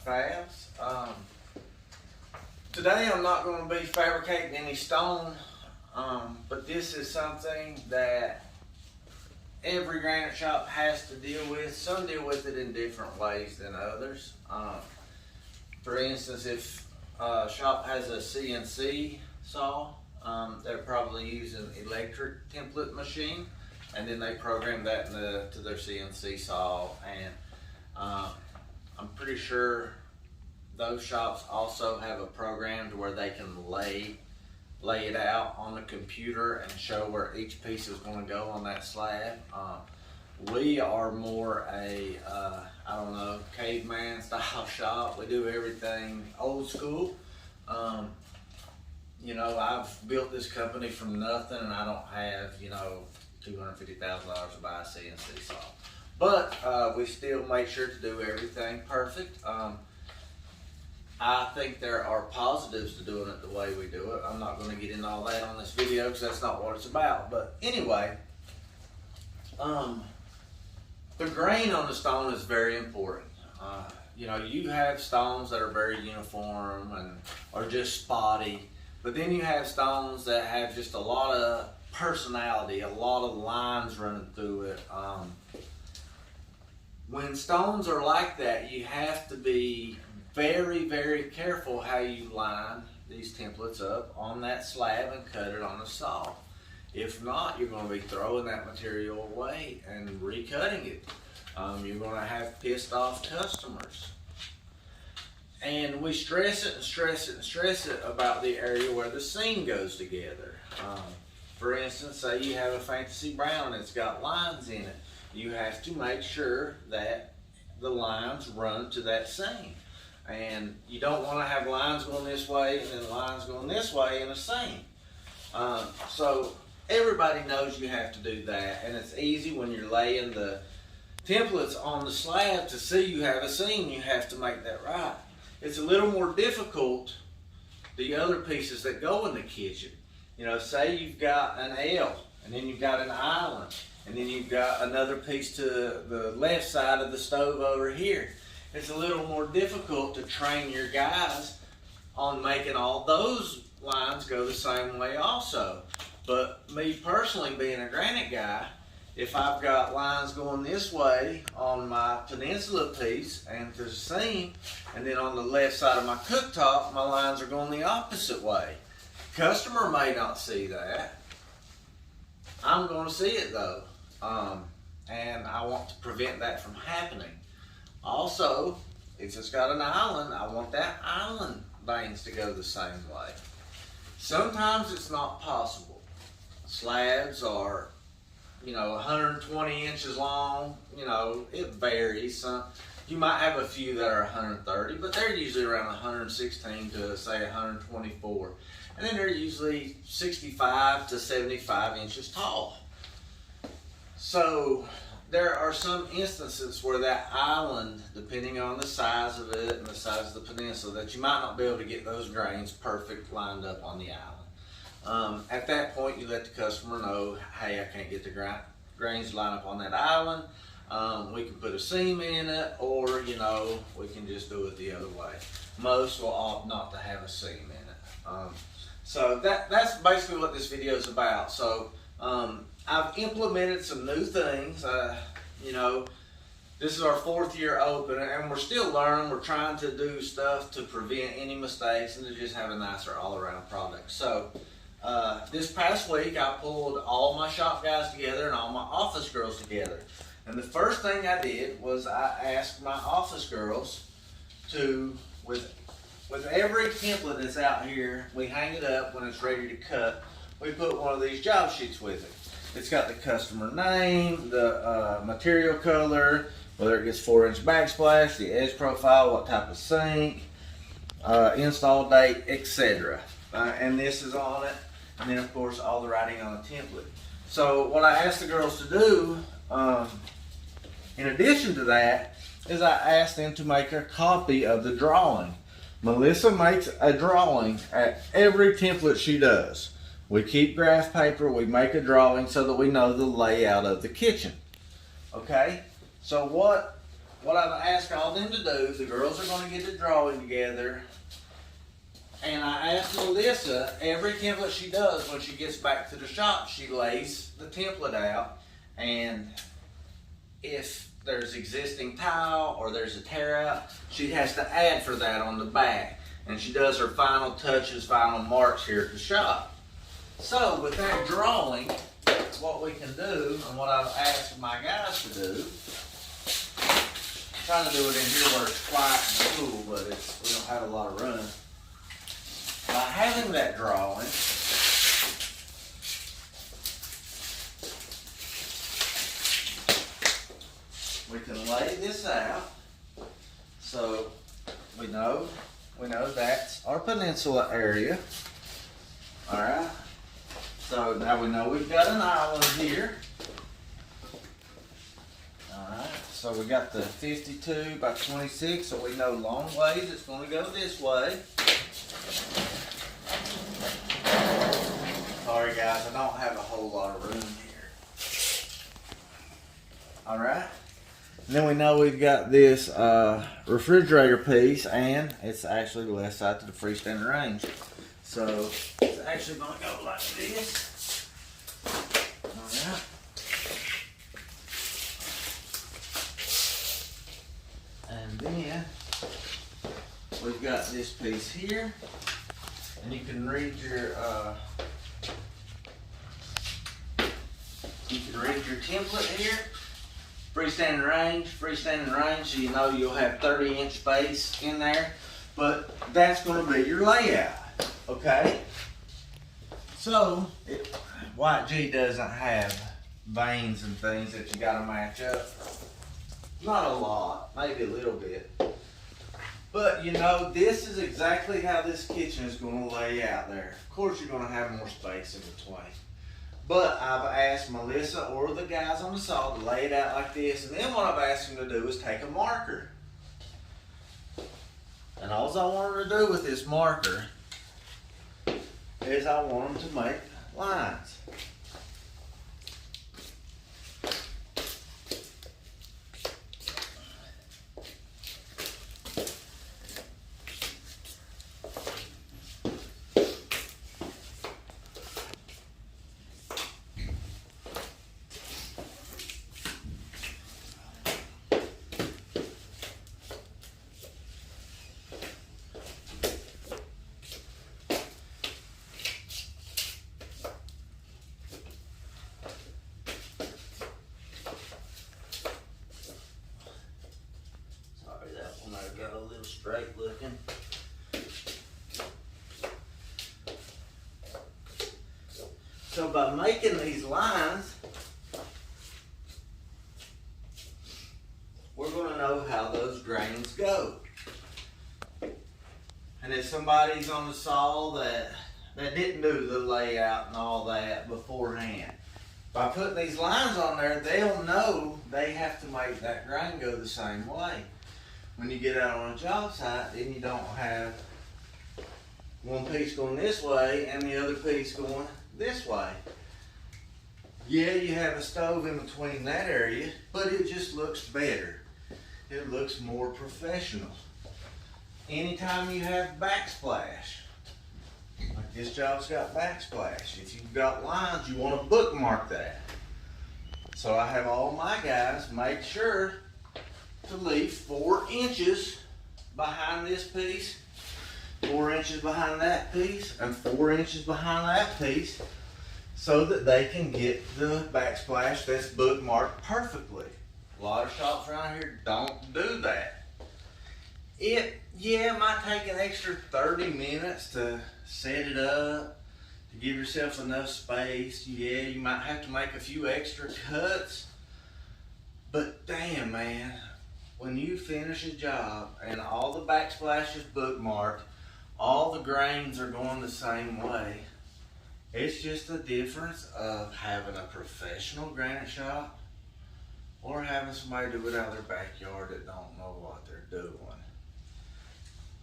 Fabs. Today I'm not going to be fabricating any stone, but this is something that every granite shop has to deal with. Some deal with it in different ways than others. For instance, if a shop has a CNC saw, they're probably using an electric template machine, and then they program that to their CNC saw. And I'm pretty sure those shops also have a program to where they can lay it out on the computer and show where each piece is going to go on that slab. We are more a, I don't know, caveman style shop. We do everything old school. You know, I've built this company from nothing, and I don't have, you know, $250,000 to buy a CNC saw. But we still make sure to do everything perfect. I think there are positives to doing it the way we do it. I'm not going to get into all that on this video because that's not what it's about. But anyway, the grain on the stone is very important. You know, you have stones that are very uniform and are just spotty, but then you have stones that have just a lot of personality, a lot of lines running through it. When stones are like that, you have to be very, very careful how you line these templates up on that slab and cut it on a saw. If not, you're going to be throwing that material away and recutting it. You're going to have pissed off customers. And we stress it and stress it and stress it about the area where the seam goes together. For instance, say you have a fantasy brown and it's got lines in it. You have to make sure that the lines run to that seam. And you don't want to have lines going this way and then lines going this way in a seam. So everybody knows you have to do that, and it's easy when you're laying the templates on the slab to see you have a seam. You have to make that right. It's a little more difficult the other pieces that go in the kitchen. You know, say you've got an L, and then you've got an island, and then you've got another piece to the left side of the stove over here. It's a little more difficult to train your guys on making all those lines go the same way also. But me personally, being a granite guy, if I've got lines going this way on my peninsula piece and to the seam, and then on the left side of my cooktop, my lines are going the opposite way. Customer may not see that. I'm going to see it though. And I want to prevent that from happening. Also, if it's got an island, I want that island veins to go the same way. Sometimes it's not possible. Slabs are, you know, 120 inches long. You know, it varies. You might have a few that are 130, but they're usually around 116 to say 124. And then they're usually 65 to 75 inches tall. So there are some instances where that island, depending on the size of it and the size of the peninsula, that you might not be able to get those grains perfect lined up on the island. At that point, you let the customer know, hey, I can't get the grains to line up on that island. We can put a seam in it, or, you know, we can just do it the other way. Most will opt not to have a seam in it. So that's basically what this video is about. So I've implemented some new things. You know, this is our 4th year open, and we're still learning. We're trying to do stuff to prevent any mistakes and to just have a nicer all-around product. So this past week, I pulled all my shop guys together and all my office girls together. And the first thing I did was I asked my office girls to, with every template that's out here, we hang it up when it's ready to cut. We put one of these job sheets with it. It's got the customer name, the material color, whether it gets 4-inch backsplash, the edge profile, what type of sink, install date, etc. And this is on it. And then, of course, all the writing on the template. So what I asked the girls to do, in addition to that, is I asked them to make a copy of the drawing. Melissa makes a drawing at every template she does. We keep graph paper, we make a drawing so that we know the layout of the kitchen. Okay? So what what I've asked all them to do, the girls are going to get the drawing together. And I asked Melissa, every template she does when she gets back to the shop, she lays the template out. And if there's existing tile or there's a tear out, she has to add for that on the back. And she does her final touches, final marks here at the shop. So with that drawing, what we can do, and what I've asked my guys to do, I'm trying to do it in here where it's quiet and cool, but we don't have a lot of room. By having that drawing, we can lay this out so we know that's our peninsula area. All right. So now we know we've got an island here. All right. So we got the 52 by 26, so we know long ways it's going to go this way. Sorry guys, I don't have a whole lot of room here. All right. And then we know we've got this refrigerator piece, and it's actually the left side to the freestanding range. So it's actually going to go like this. All right. And then we've got this piece here, and you can read your template here. Freestanding range, so you know you'll have 30-inch space in there, but that's going to be your layout, okay? So, White G doesn't have veins and things that you got to match up. Not a lot, maybe a little bit. But you know, this is exactly how this kitchen is going to lay out there. Of course, you're going to have more space in between. But I've asked Melissa or the guys on the saw to lay it out like this. And then what I've asked them to do is take a marker. And all I want them to do with this marker is I want them to make lines. Got a little straight looking. So by making these lines, we're going to know how those grains go. And if somebody's on the saw that didn't do the layout and all that beforehand, by putting these lines on there, they'll know they have to make that grain go the same way. When you get out on a job site, then you don't have one piece going this way and the other piece going this way. Yeah, you have a stove in between that area, but it just looks better. It looks more professional. Anytime you have backsplash, like this job's got backsplash, if you've got lines, you want to bookmark that. So I have all my guys make sure to leave 4 inches behind this piece, 4 inches behind that piece, and 4 inches behind that piece, so that they can get the backsplash that's bookmarked perfectly. A lot of shops around here don't do that. It might take an extra 30 minutes to set it up, to give yourself enough space. Yeah, you might have to make a few extra cuts, but damn, man, when you finish a job and all the backsplash is bookmarked, all the grains are going the same way, it's just the difference of having a professional granite shop or having somebody do it out of their backyard that don't know what they're doing.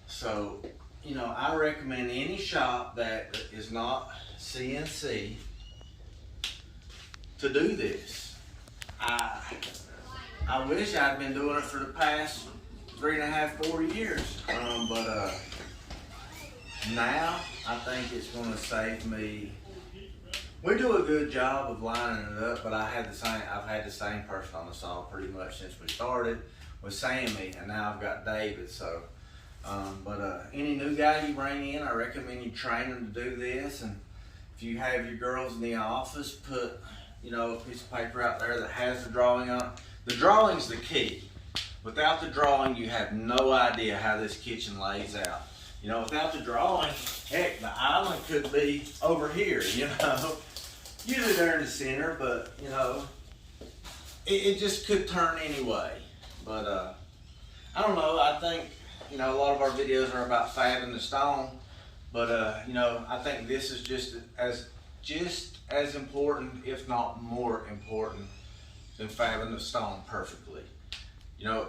So, you know, I recommend any shop that is not CNC to do this. I wish I'd been doing it for the past 3.5, 4 years. But now I think it's going to save me. We do a good job of lining it up, but I've had the same person on the saw pretty much since we started with Sammy, and now I've got David. So, any new guy you bring in, I recommend you train them to do this. And if you have your girls in the office, put a piece of paper out there that has the drawing on it. The drawing's the key. Without the drawing, you have no idea how this kitchen lays out. Without the drawing, heck, the island could be over here, Usually they're in the center, but, it just could turn anyway. But, I don't know, I think, a lot of our videos are about fabbing the stone, but, I think this is just as important, if not more important, than fabbing the stone perfectly.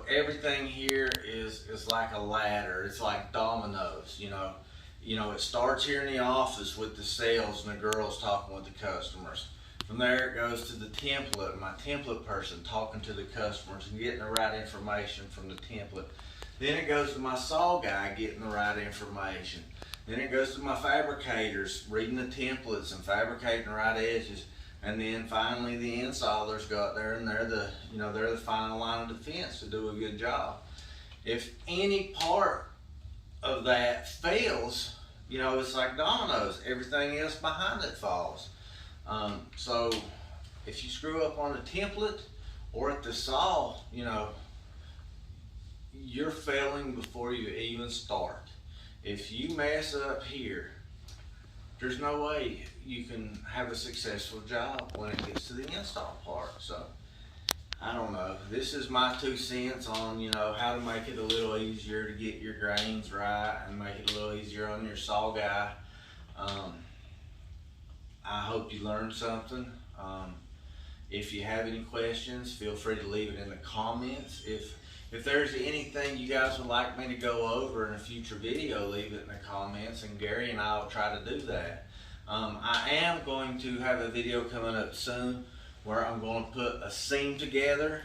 Everything here is like a ladder. It's like dominoes, it starts here in the office with the sales and the girls talking with the customers. From there it goes to the template, my template person talking to the customers and getting the right information from the template. Then it goes to my saw guy getting the right information. Then it goes to my fabricators reading the templates and fabricating the right edges. And then finally the installers go out there and they're the final line of defense to do a good job. If any part of that fails, it's like dominoes. Everything else behind it falls. So if you screw up on the template or at the saw, you're failing before you even start. If you mess up here, there's no way you can have a successful job when it gets to the install part. So, I don't know. This is my 2 cents on, how to make it a little easier to get your grains right and make it a little easier on your saw guy. I hope you learned something. If you have any questions, feel free to leave it in the comments. If there's anything you guys would like me to go over in a future video, leave it in the comments, and Gary and I will try to do that. I am going to have a video coming up soon where I'm going to put a seam together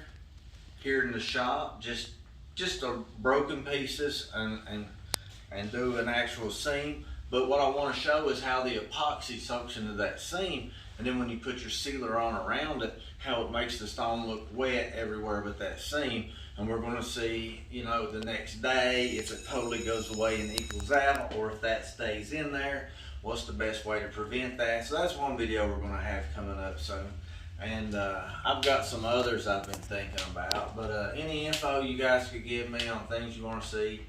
here in the shop, just the broken pieces and do an actual seam. But what I want to show is how the epoxy soaks into that seam, and then when you put your sealer on around it, how it makes the stone look wet everywhere but that seam. And we're going to see, the next day if it totally goes away and equals out, or if that stays in there, what's the best way to prevent that. So that's one video we're going to have coming up soon. And I've got some others I've been thinking about. But any info you guys could give me on things you want to see,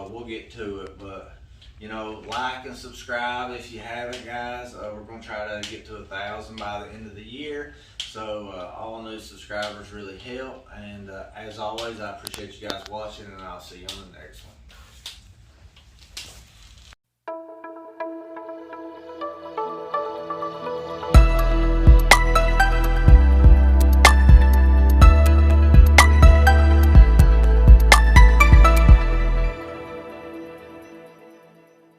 we'll get to it. But, like and subscribe if you haven't, guys. We're going to try to get to 1,000 by the end of the year. So all new subscribers really help. And as always, I appreciate you guys watching, and I'll see you on the next one.